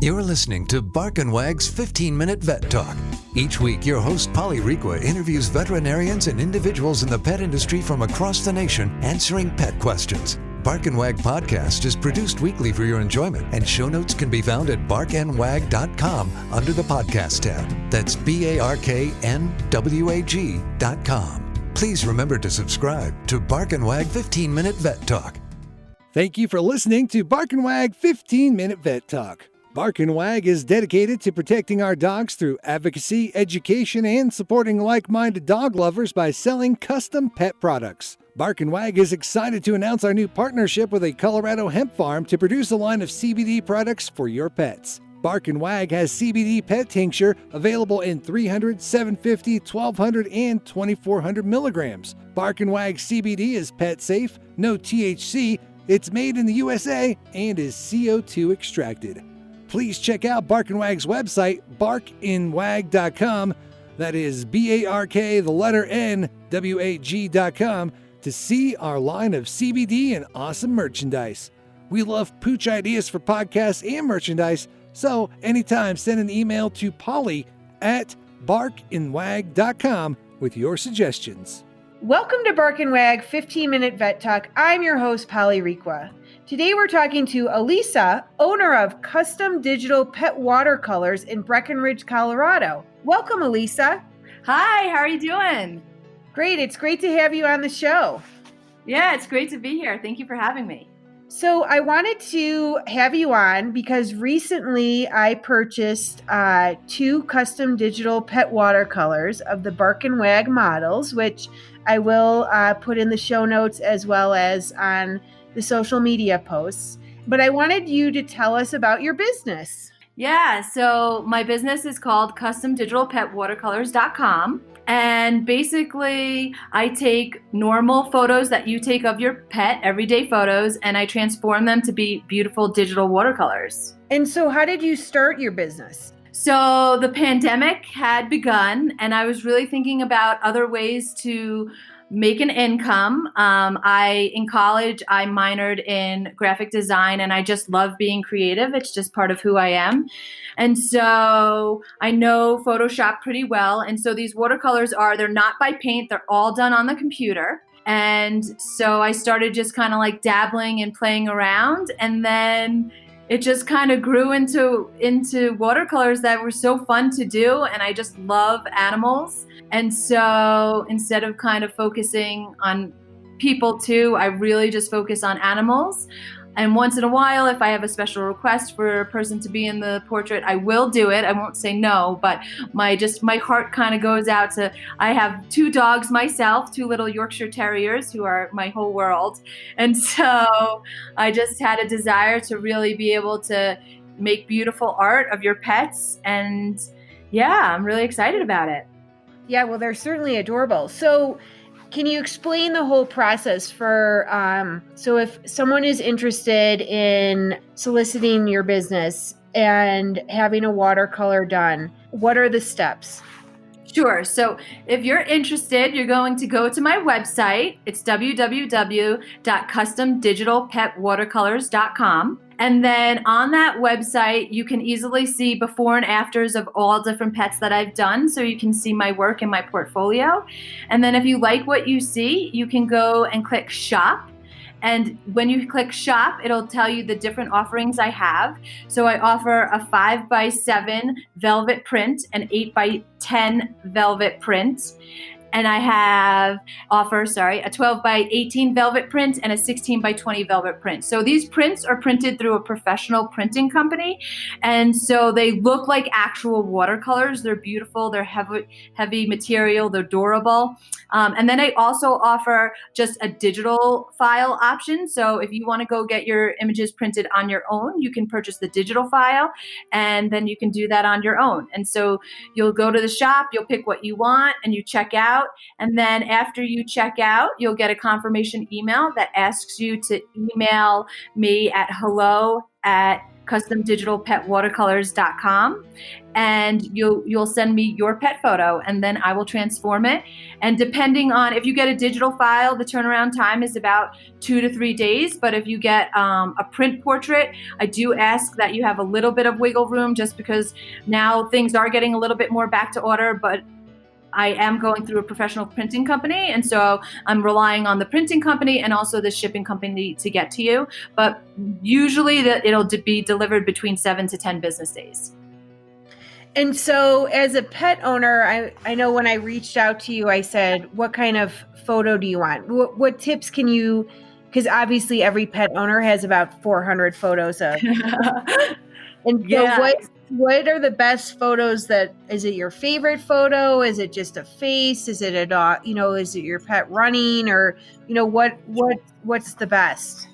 You're listening to Bark and Wag's 15-Minute Vet Talk. Each week, your host, Polly Requa, interviews veterinarians and individuals in the pet industry from across the nation answering pet questions. Bark and Wag podcast is produced weekly for your enjoyment, and show notes can be found at barkandwag.com under the podcast tab. That's BARKNWAG.com. Please remember to subscribe to Bark and Wag 15-Minute Vet Talk. Thank you for listening to Bark and Wag 15-Minute Vet Talk. Bark and Wag is dedicated to protecting our dogs through advocacy, education, and supporting like-minded dog lovers by selling custom pet products. Bark and Wag is excited to announce our new partnership with a Colorado hemp farm to produce a line of CBD products for your pets. Bark and Wag has CBD pet tincture available in 300, 750, 1200, and 2400 milligrams. Bark and Wag CBD is pet safe, no THC, it's made in the USA, and is CO2 extracted. Please check out Bark and Wag's website, barkandwag.com. That is BARK, to see our line of CBD and awesome merchandise. We love pooch ideas for podcasts and merchandise, so anytime send an email to Polly at barkandwag.com with your suggestions. Welcome to Bark and Wag 15-Minute Vet Talk. I'm your host, Polly Requa. Today we're talking to Alisa, owner of Custom Digital Pet Watercolors in Breckenridge, Colorado. Welcome, Alisa. Hi, how are you doing? Great. It's great to have you on the show. Yeah, it's great to be here. Thank you for having me. So I wanted to have you on because recently I purchased 2 custom digital pet watercolors of the Bark and Wag models, which I will put in the show notes as well as on the social media posts. But I wanted you to tell us about your business. Yeah, so my business is called Custom Digital Pet Watercolors.com. And basically, I take normal photos that you take of your pet, everyday photos, and I transform them to be beautiful digital watercolors. And so how did you start your business? So the pandemic had begun, and I was really thinking about other ways to make an income. In college, I minored in graphic design, and I just love being creative. It's just part of who I am. And so I know Photoshop pretty well. And so these watercolors they're not by paint. They're all done on the computer. And so I started just kind of like dabbling and playing around. And then it just kind of grew into watercolors that were so fun to do. And I just love animals. And so instead of kind of focusing on people too, I really just focus on animals. And once in a while, if I have a special request for a person to be in the portrait, I will do it. I won't say no, but my heart kind of goes out to, I have 2 dogs myself, 2 little Yorkshire Terriers who are my whole world. And so I just had a desire to really be able to make beautiful art of your pets. And yeah, I'm really excited about it. Yeah, well, they're certainly adorable. So can you explain the whole process for, so if someone is interested in soliciting your business and having a watercolor done, what are the steps? Sure. So if you're interested, you're going to go to my website. It's www.customdigitalpetwatercolors.com. And then on that website, you can easily see before and afters of all different pets that I've done. So you can see my work and my portfolio. And then if you like what you see, you can go and click shop. And when you click shop, it'll tell you the different offerings I have. So I offer a 5x7 velvet print, an 8x10 velvet print. And I offer a 12x18 velvet print and a 16x20 velvet print. So these prints are printed through a professional printing company. And so they look like actual watercolors. They're beautiful. They're heavy material. They're durable. And then I also offer just a digital file option. So if you want to go get your images printed on your own, you can purchase the digital file and then you can do that on your own. And so you'll go to the shop, you'll pick what you want and you check out. And then after you check out, you'll get a confirmation email that asks you to email me at hello@customdigitalpetwatercolors.com. customdigitalpetwatercolors.com, and you'll send me your pet photo, and then I will transform it. And depending on if you get a digital file, the turnaround time is about 2 to 3 days. But if you get a print portrait, I do ask that you have a little bit of wiggle room, just because now things are getting a little bit more back to order, but I am going through a professional printing company, and so I'm relying on the printing company and also the shipping company to get to you. But usually it'll be delivered between 7 to 10 business days. And so as a pet owner, I know when I reached out to you, I said, what kind of photo do you want? What tips can you, because obviously every pet owner has about 400 photos of. And so what are the best photos is it your favorite photo? Is it just a face? Is it a dog? Is it your pet running, or, what's the best?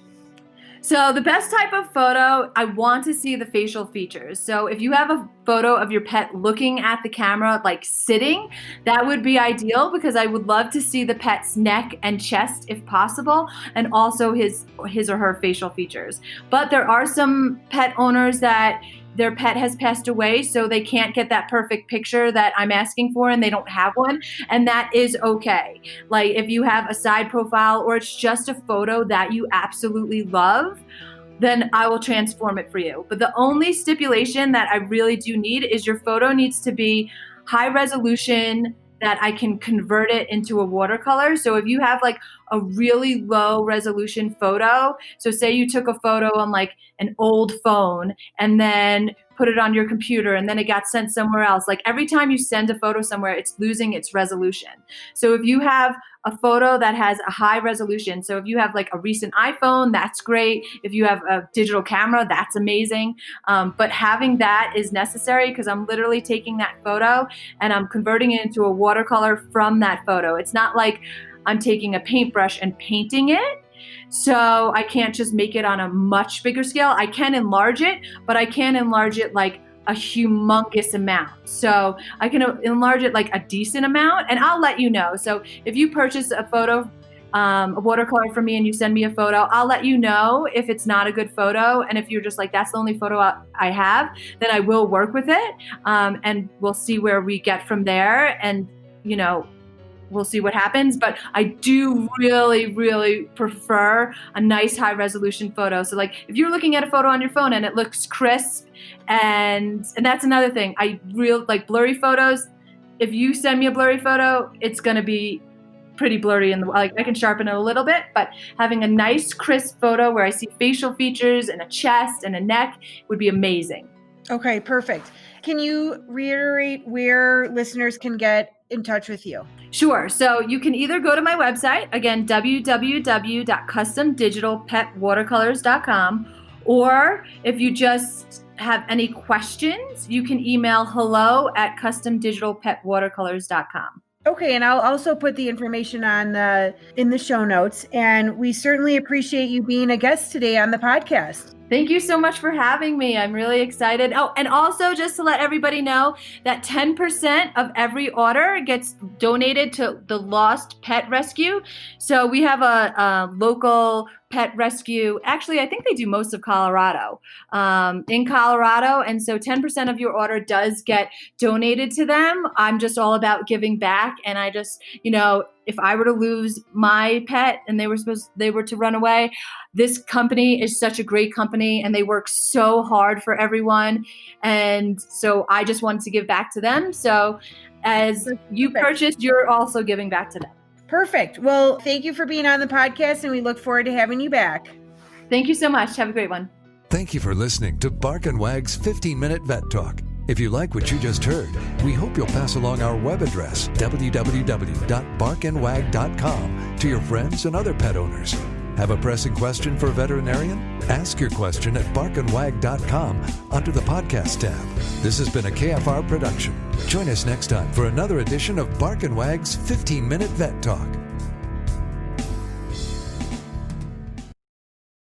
So the best type of photo, I want to see the facial features. So if you have a photo of your pet looking at the camera, like sitting, that would be ideal, because I would love to see the pet's neck and chest if possible, and also his or her facial features. But there are some pet owners that their pet has passed away, so they can't get that perfect picture that I'm asking for, and they don't have one, and that is okay. Like if you have a side profile or it's just a photo that you absolutely love, then I will transform it for you. But the only stipulation that I really do need is your photo needs to be high resolution, that I can convert it into a watercolor. So if you have like a really low resolution photo, so say you took a photo on like an old phone and then put it on your computer and then it got sent somewhere else. Like every time you send a photo somewhere, it's losing its resolution. So if you have a photo that has a high resolution, so if you have like a recent iPhone, that's great. If you have a digital camera, that's amazing. But having that is necessary, because I'm literally taking that photo and I'm converting it into a watercolor from that photo. It's not like I'm taking a paintbrush and painting it. So I can't just make it on a much bigger scale. I can enlarge it, but I can't enlarge it like a humongous amount. So I can enlarge it like a decent amount, and I'll let you know. So if you purchase a photo, a watercolor from me, and you send me a photo, I'll let you know if it's not a good photo. And if you're just like, that's the only photo I have, then I will work with it. And we'll see where we get from there. And, we'll see what happens. But I do really, really prefer a nice high resolution photo. So like if you're looking at a photo on your phone and it looks crisp, and that's another thing. I really like blurry photos. If you send me a blurry photo, it's going to be pretty blurry, and like I can sharpen it a little bit, but having a nice crisp photo where I see facial features and a chest and a neck would be amazing. Okay, perfect. Can you reiterate where listeners can get in touch with you? Sure. So you can either go to my website, again, www.customdigitalpetwatercolors.com, or if you just have any questions, you can email hello@customdigitalpetwatercolors.com. Okay, and I'll also put the information in the show notes. And we certainly appreciate you being a guest today on the podcast. Thank you so much for having me. I'm really excited. Oh, and also just to let everybody know that 10% of every order gets donated to the Lost Pet Rescue. So we have a local pet rescue. Actually, I think they do most of Colorado, in Colorado. And so 10% of your order does get donated to them. I'm just all about giving back. And I just, if I were to lose my pet and they were to run away, this company is such a great company and they work so hard for everyone. And so I just wanted to give back to them. So as you purchased, you're also giving back to them. Perfect. Well, thank you for being on the podcast, and we look forward to having you back. Thank you so much. Have a great one. Thank you for listening to Bark and Wag's 15-Minute Vet Talk. If you like what you just heard, we hope you'll pass along our web address, www.barkandwag.com, to your friends and other pet owners. Have a pressing question for a veterinarian? Ask your question at barkandwag.com under the podcast tab. This has been a KFR production. Join us next time for another edition of Bark and Wag's 15-Minute Vet Talk.